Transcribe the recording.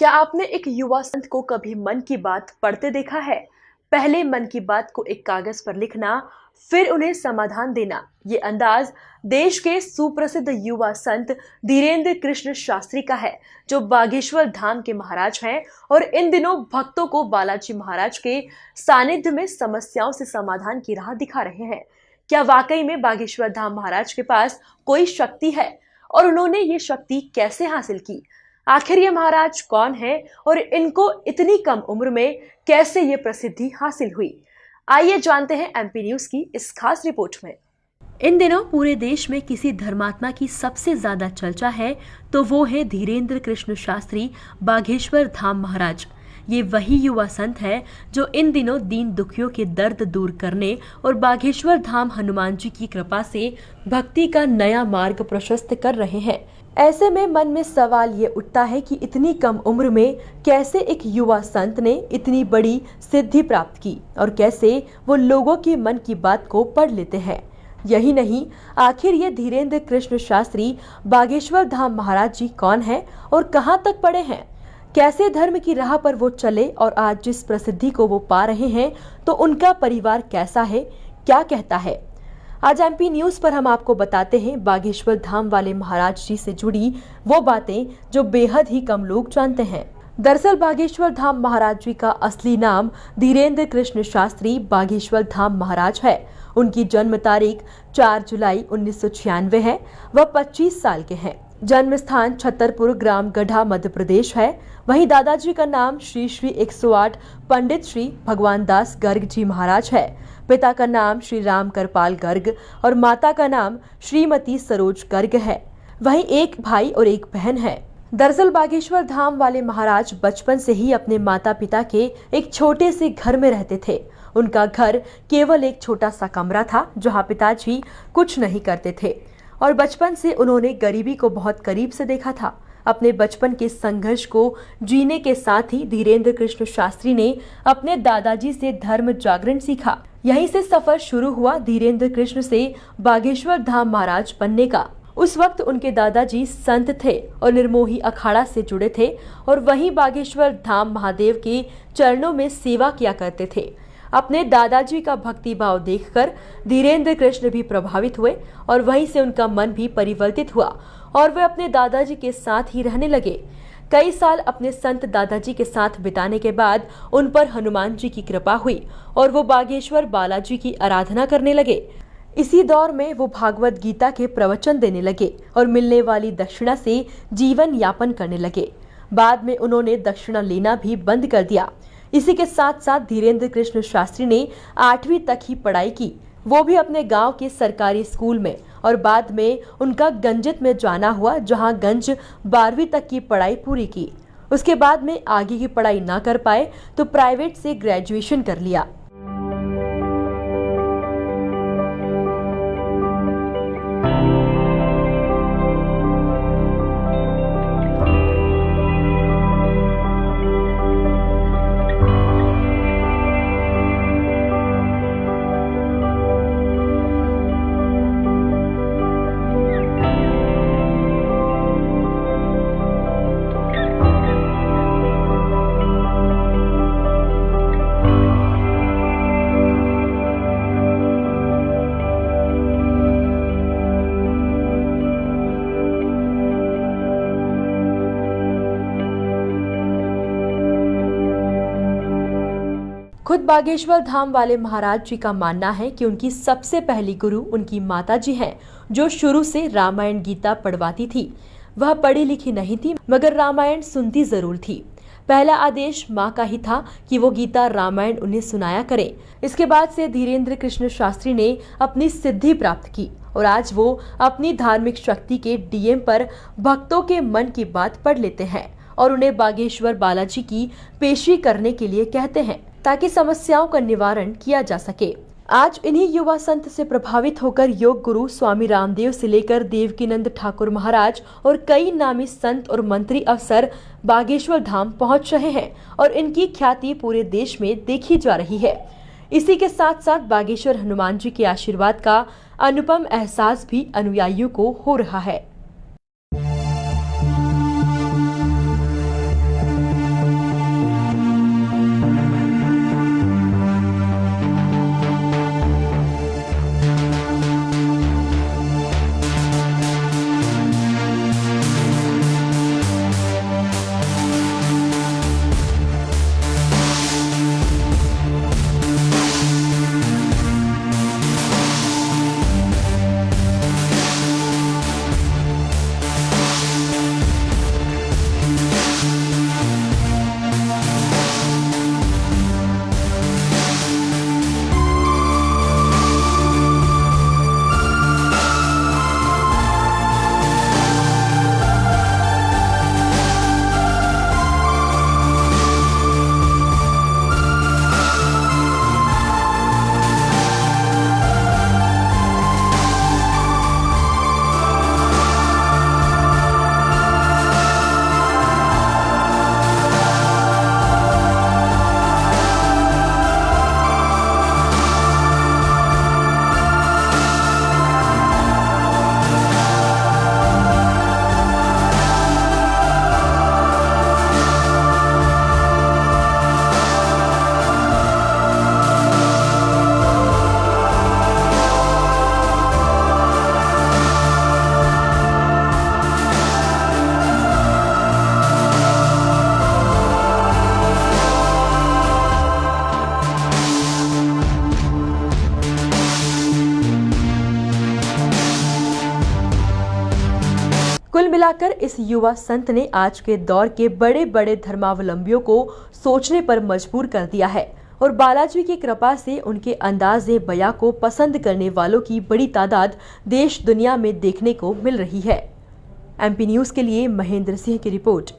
क्या आपने एक युवा संत को कभी मन की बात पढ़ते देखा है? पहले मन की बात को एक कागज पर लिखना, फिर उन्हें समाधान देना। ये अंदाज देश के सुप्रसिद्ध युवा संत धीरेंद्र कृष्ण शास्त्री का है, जो बागेश्वर धाम के महाराज हैं और इन दिनों भक्तों को बालाजी महाराज के सानिध्य में समस्याओं से समाधान की राह दिखा रहे हैं। क्या वाकई में बागेश्वर धाम महाराज के पास कोई शक्ति है और उन्होंने ये शक्ति कैसे हासिल की? आखिर ये महाराज कौन है और इनको इतनी कम उम्र में कैसे ये प्रसिद्धि हासिल हुई? आइए जानते हैं एमपी न्यूज की इस खास रिपोर्ट में। इन दिनों पूरे देश में किसी धर्मात्मा की सबसे ज्यादा चर्चा है तो वो है धीरेंद्र कृष्ण शास्त्री बागेश्वर धाम महाराज। ये वही युवा संत है जो इन दिनों दीन दुखियों के दर्द दूर करने और बागेश्वर धाम हनुमान जी की कृपा से भक्ति का नया मार्ग प्रशस्त कर रहे हैं। ऐसे में मन में सवाल ये उठता है कि इतनी कम उम्र में कैसे एक युवा संत ने इतनी बड़ी सिद्धि प्राप्त की और कैसे वो लोगों के मन की बात को पढ़ लेते हैं। यही नहीं, आखिर ये धीरेंद्र कृष्ण शास्त्री बागेश्वर धाम महाराज जी कौन है और कहाँ तक पढ़े हैं? कैसे धर्म की राह पर वो चले और आज जिस प्रसिद्धि को वो पा रहे हैं, तो उनका परिवार कैसा है, क्या कहता है? आज एमपी न्यूज पर हम आपको बताते हैं बागेश्वर धाम वाले महाराज जी से जुड़ी वो बातें जो बेहद ही कम लोग जानते हैं। दरअसल बागेश्वर धाम महाराज जी का असली नाम धीरेंद्र कृष्ण शास्त्री बागेश्वर धाम महाराज है। उनकी जन्म तारीख 4 जुलाई 1996 है। वह 25 साल के हैं। जन्म स्थान छतरपुर ग्राम गढ़ा मध्य प्रदेश है। वहीं दादाजी का नाम श्री श्री 108 पंडित श्री भगवान दास गर्ग जी महाराज है। पिता का नाम श्री राम करपाल गर्ग और माता का नाम श्रीमती सरोज गर्ग है। वहीं एक भाई और एक बहन है। दरअसल बागेश्वर धाम वाले महाराज बचपन से ही अपने माता पिता के एक छोटे से घर में रहते थे। उनका घर केवल एक छोटा सा कमरा था जहाँ पिताजी कुछ नहीं करते थे और बचपन से उन्होंने गरीबी को बहुत करीब से देखा था। अपने बचपन के संघर्ष को जीने के साथ ही धीरेंद्र कृष्ण शास्त्री ने अपने दादाजी से धर्म जागरण सीखा। यहीं से सफर शुरू हुआ धीरेंद्र कृष्ण से बागेश्वर धाम महाराज बनने का। उस वक्त उनके दादाजी संत थे और निर्मोही अखाड़ा से जुड़े थे और वहीं बागेश्वर धाम महादेव के चरणों में सेवा किया करते थे। अपने दादाजी का भक्ति भाव देखकर धीरेंद्र कृष्ण भी प्रभावित हुए और वहीं से उनका मन भी परिवर्तित हुआ और वे अपने दादाजी के साथ ही रहने लगे। कई साल अपने संत दादाजी के साथ बिताने के बाद उन पर हनुमान जी की कृपा हुई और वो बागेश्वर बालाजी की आराधना करने लगे। इसी दौर में वो भागवत गीता के प्रवचन देने लगे और मिलने वाली दक्षिणा से जीवन यापन करने लगे। बाद में उन्होंने दक्षिणा लेना भी बंद कर दिया। इसी के साथ साथ धीरेंद्र कृष्ण शास्त्री ने 8वीं तक ही पढ़ाई की, वो भी अपने गांव के सरकारी स्कूल में, और बाद में उनका गंजित में जाना हुआ जहां गंज 12वीं तक की पढ़ाई पूरी की। उसके बाद में आगे की पढ़ाई ना कर पाए तो प्राइवेट से ग्रेजुएशन कर लिया। खुद बागेश्वर धाम वाले महाराज जी का मानना है कि उनकी सबसे पहली गुरु उनकी माता जी हैं, जो शुरू से रामायण गीता पढ़वाती थी। वह पढ़ी लिखी नहीं थी मगर रामायण सुनती जरूर थी। पहला आदेश माँ का ही था कि वो गीता रामायण उन्हें सुनाया करें। इसके बाद से धीरेंद्र कृष्ण शास्त्री ने अपनी सिद्धि प्राप्त की और आज वो अपनी धार्मिक शक्ति के डीएम पर भक्तों के मन की बात पढ़ लेते हैं और उन्हें बागेश्वर बालाजी की पेशी करने के लिए कहते हैं ताकि समस्याओं का निवारण किया जा सके। आज इन्हीं युवा संत से प्रभावित होकर योग गुरु स्वामी रामदेव से लेकर देवकीनंद ठाकुर महाराज और कई नामी संत और मंत्री अफसर बागेश्वर धाम पहुंच रहे हैं और इनकी ख्याति पूरे देश में देखी जा रही है। इसी के साथ साथ बागेश्वर हनुमान जी के आशीर्वाद का अनुपम एहसास भी अनुयायियों को हो रहा है। मिलाकर इस युवा संत ने आज के दौर के बड़े बड़े धर्मावलंबियों को सोचने पर मजबूर कर दिया है और बालाजी की कृपा से उनके अंदाज़े बयां को पसंद करने वालों की बड़ी तादाद देश दुनिया में देखने को मिल रही है। MP न्यूज़ के लिए महेंद्र सिंह की रिपोर्ट।